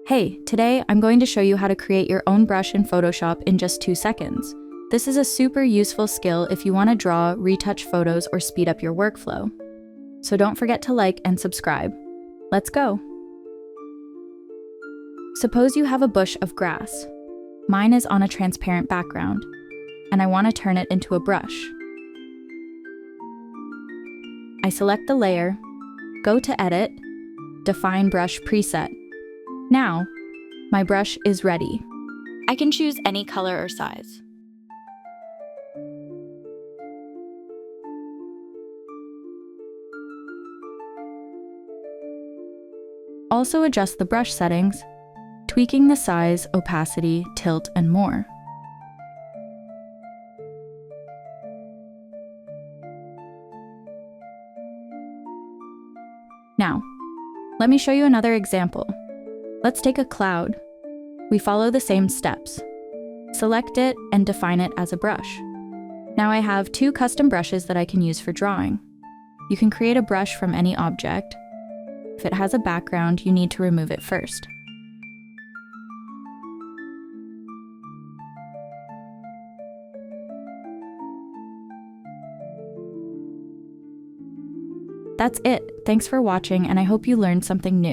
Hey, today I'm going to show you how to create your own brush in Photoshop in just 2 seconds. This is a super useful skill if you want to draw, retouch photos, or speed up your workflow. So don't forget to like and subscribe. Let's go. Suppose you have a bush of grass. Mine is on a transparent background, and I want to turn it into a brush. I select the layer, go to Edit, Define Brush Preset. Now, my brush is ready. I can choose any color or size. Also adjust the brush settings, tweaking the size, opacity, tilt, and more. Now, let me show you another example. Let's take a cloud. We follow the same steps. Select it and define it as a brush. Now I have 2 custom brushes that I can use for drawing. You can create a brush from any object. If it has a background, you need to remove it first. That's it. Thanks for watching, and I hope you learned something new.